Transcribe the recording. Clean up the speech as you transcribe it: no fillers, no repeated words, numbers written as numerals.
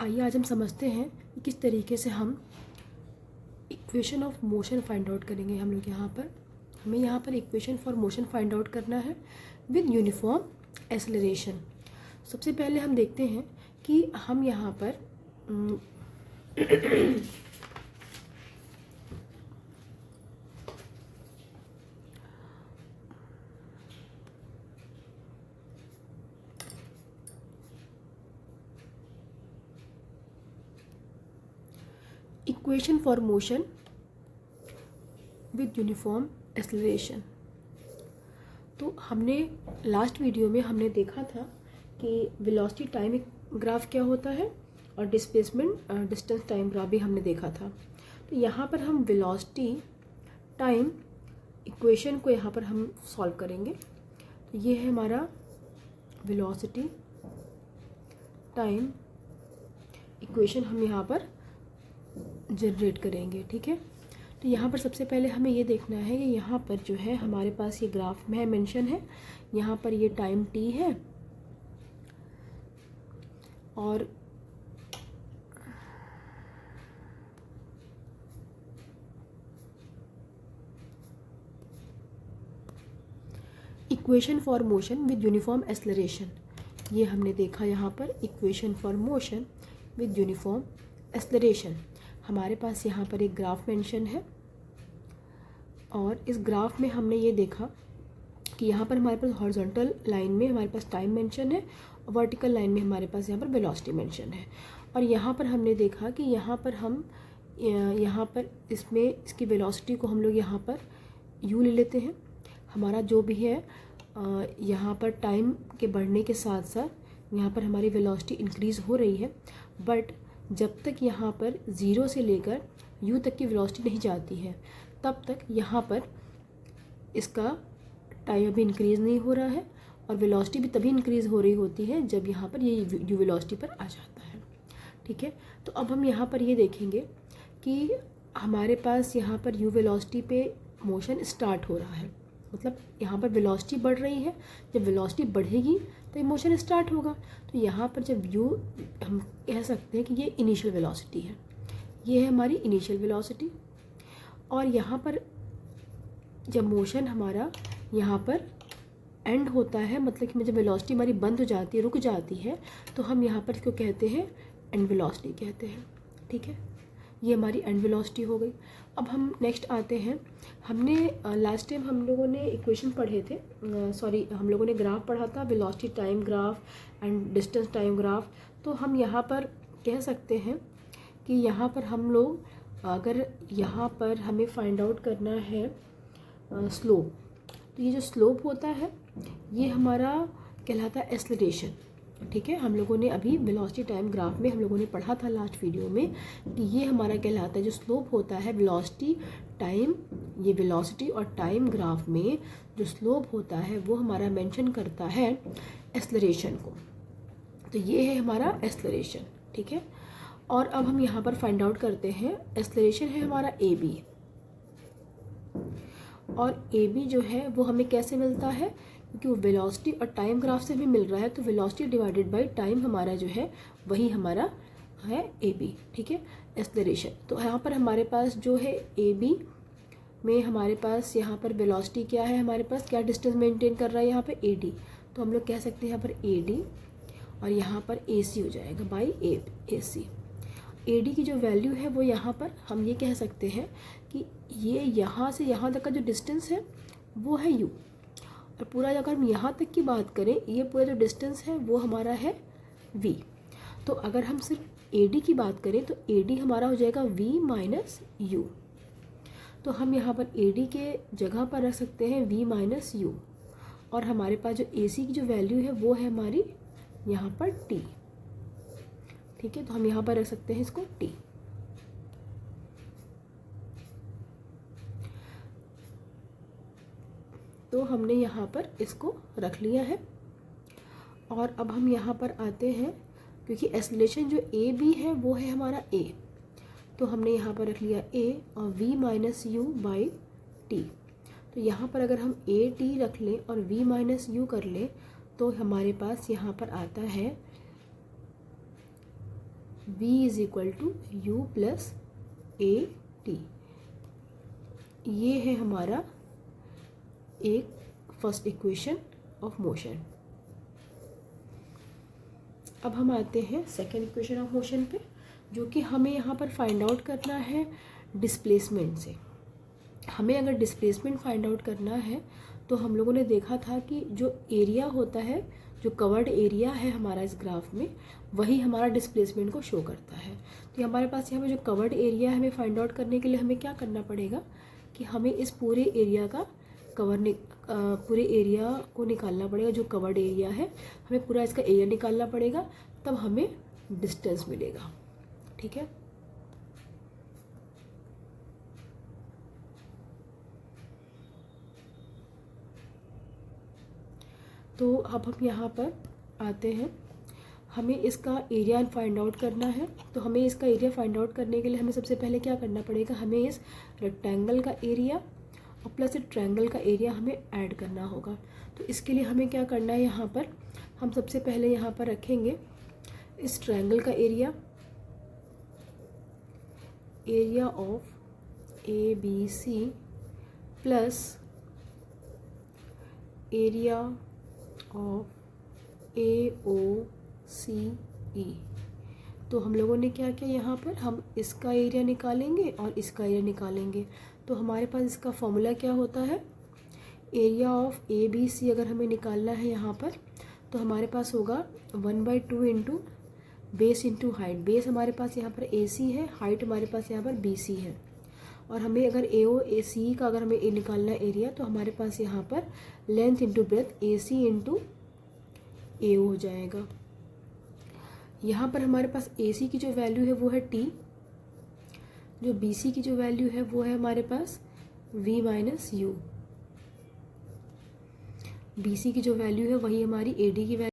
आइए आज हम समझते हैं कि किस तरीके से हम equation of motion find out करेंगे। हम लोग हमें यहाँ पर equation for motion find out करना है विद यूनिफॉर्म एक्सेलरेशन। सबसे पहले हम देखते हैं कि हम यहाँ पर equation for motion with uniform acceleration. तो हमने लास्ट वीडियो में हमने देखा था कि वेलोसिटी टाइम ग्राफ क्या होता है और डिस्प्लेसमेंट डिस्टेंस टाइम ग्राफ भी हमने देखा था। तो यहाँ पर हम वेलोसिटी टाइम इक्वेशन को यहाँ पर हम सॉल्व करेंगे। तो ये है हमारा वेलोसिटी टाइम इक्वेशन हम यहाँ पर जनरेट करेंगे, ठीक है। तो यहाँ पर सबसे पहले हमें ये देखना है कि यहाँ पर जो है हमारे पास ये ग्राफ में मेंशन है, यहाँ पर ये टाइम t है और equation for motion with uniform acceleration, ये हमने देखा यहाँ पर equation for motion with uniform acceleration. हमारे पास यहाँ पर एक ग्राफ मेंशन है और इस ग्राफ में हमने ये देखा कि यहाँ पर हमारे पास हॉरिजॉन्टल लाइन में हमारे पास टाइम मेंशन है और वर्टिकल लाइन में हमारे पास यहाँ पर वेलोसिटी मेंशन है। और यहाँ पर हमने देखा कि यहाँ पर इसमें इसकी वेलोसिटी को हम लोग यहाँ पर u ले लेते हैं। हमारा जो भी है यहाँ पर टाइम के बढ़ने के साथ साथ यहाँ पर हमारी वेलोसिटी इंक्रीज़ हो रही है, बट जब तक यहाँ पर 0 से लेकर u तक की वेलोसिटी नहीं जाती है तब तक यहाँ पर इसका टाइम अभी इंक्रीज़ नहीं हो रहा है और वेलोसिटी भी तभी इंक्रीज़ हो रही होती है जब यहाँ पर ये u वेलोसिटी पर आ जाता है, ठीक है। तो अब हम यहाँ पर ये देखेंगे कि हमारे पास यहाँ पर u वेलोसिटी पे मोशन स्टार्ट हो रहा है, मतलब यहाँ पर वेलोसिटी बढ़ रही है। जब वेलोसिटी बढ़ेगी तो ये मोशन स्टार्ट होगा। तो यहाँ पर जब u, हम कह सकते हैं कि ये इनिशियल वेलोसिटी है, ये है हमारी इनिशियल वेलोसिटी। और यहाँ पर जब मोशन हमारा यहाँ पर एंड होता है, मतलब कि जब वेलोसिटी हमारी बंद हो जाती है, रुक जाती है, तो हम यहाँ पर इसको कहते हैं एंड वेलोसिटी कहते हैं, ठीक है। ये हमारी एंड वेलोसिटी हो गई। अब हम नेक्स्ट आते हैं। हमने लास्ट टाइम हम लोगों ने इक्वेशन पढ़े थे, हम लोगों ने ग्राफ पढ़ा था, velocity time graph and distance time graph. तो हम यहाँ पर कह सकते हैं कि यहाँ पर हम लोग अगर यहाँ पर हमें फाइंड आउट करना है स्लोप, तो ये जो स्लोप होता है ये हमारा कहलाता है एक्सेलरेशन, ठीक है। हम लोगों ने अभी वेलोसिटी टाइम ग्राफ में हम लोगों ने पढ़ा था लास्ट वीडियो में कि ये हमारा कहलाता है, जो स्लोप होता है वेलोसिटी टाइम, ये वेलोसिटी और टाइम ग्राफ में जो स्लोप होता है वो हमारा मेंशन करता है एक्सेलरेशन को। तो ये है हमारा एक्सेलरेशन, ठीक है। और अब हम यहाँ पर फाइंड आउट करते हैं, एक्सेलरेशन है हमारा AB और AB जो है वो हमें कैसे मिलता है, क्योंकि वो वेलोसिटी और टाइम ग्राफ से भी मिल रहा है। तो वेलोसिटी डिवाइडेड बाय टाइम हमारा जो है वही हमारा है AB, ठीक है, एक्सेलरेशन। तो यहाँ पर हमारे पास जो है AB में हमारे पास यहाँ पर वेलोसिटी क्या है, हमारे पास क्या डिस्टेंस मेंटेन कर रहा है यहाँ पर AD। तो हम लोग कह सकते हैं यहाँ पर AD और यहाँ पर AC हो जाएगा बाई AC। AD की जो वैल्यू है वो यहाँ पर हम ये कह सकते हैं कि ये यहाँ से यहाँ तक का जो डिस्टेंस है वो है u, और पूरा अगर हम यहाँ तक की बात करें, ये पूरा जो डिस्टेंस है वो हमारा है v। तो अगर हम सिर्फ AD की बात करें तो AD हमारा हो जाएगा v माइनस u। तो हम यहाँ पर AD के जगह पर रख सकते हैं v माइनस u, और हमारे पास जो AC की जो वैल्यू है वो है हमारी यहाँ पर t, ठीक है। तो हम यहाँ पर रख सकते हैं इसको t। तो हमने यहाँ पर इसको रख लिया है। और अब हम यहाँ पर आते हैं, क्योंकि एक्सेलरेशन जो AB है वो है हमारा A, तो हमने यहाँ पर रख लिया A और v minus u by t। तो यहाँ पर अगर हम AT रख लें और v माइनस u कर लें तो हमारे पास यहाँ पर आता है v is equal to u plus a t. ये है हमारा एक फर्स्ट इक्वेशन ऑफ मोशन। अब हम आते हैं सेकेंड इक्वेशन ऑफ मोशन पे, जो कि हमें यहाँ पर फाइंड आउट करना है डिस्प्लेसमेंट से। हमें अगर डिस्प्लेसमेंट फाइंड आउट करना है तो हम लोगों ने देखा था कि जो एरिया होता है, जो कवर्ड एरिया है हमारा इस ग्राफ में, वही हमारा डिस्प्लेसमेंट को शो करता है। तो हमारे पास यहाँ पे जो कवर्ड एरिया है, हमें फाइंड आउट करने के लिए हमें क्या करना पड़ेगा कि हमें इस पूरे एरिया का पूरे एरिया को निकालना पड़ेगा। जो कवर्ड एरिया है, हमें पूरा इसका एरिया निकालना पड़ेगा, तब हमें डिस्टेंस मिलेगा। ठीक है, तो अब हम यहाँ पर आते हैं, हमें इसका एरिया फाइंड आउट करना है। तो हमें इसका एरिया फाइंड आउट करने के लिए हमें सबसे पहले क्या करना पड़ेगा, हमें इस रेक्टेंगल का एरिया और प्लस इस ट्रायंगल का एरिया हमें ऐड करना होगा। तो इसके लिए हमें क्या करना है, यहाँ पर हम सबसे पहले यहाँ पर रखेंगे इस ट्रायंगल का area of A B C plus area of A O C E. तो हम लोगों ने क्या किया, यहाँ पर हम इसका एरिया निकालेंगे और इसका एरिया निकालेंगे। तो हमारे पास इसका फॉर्मूला क्या होता है, area of A B C अगर हमें निकालना है यहाँ पर, तो हमारे पास होगा 1/2 into base into height. Base हमारे पास यहाँ पर ए सी है, हाइट हमारे पास यहाँ पर बी सी है। और हमें अगर ए ओ ए सी का अगर हमें निकालना है एरिया, तो हमारे पास यहाँ पर लेंथ इंटू ब्रेथ ए सी इंटू ए ओ हो जाएगा। यहाँ पर हमारे पास ए सी की जो वैल्यू है वो है टी, जो बी सी की जो वैल्यू है वो है हमारे पास v माइनस यू। बी सी की जो वैल्यू है वही हमारी ए डी की वैल्यू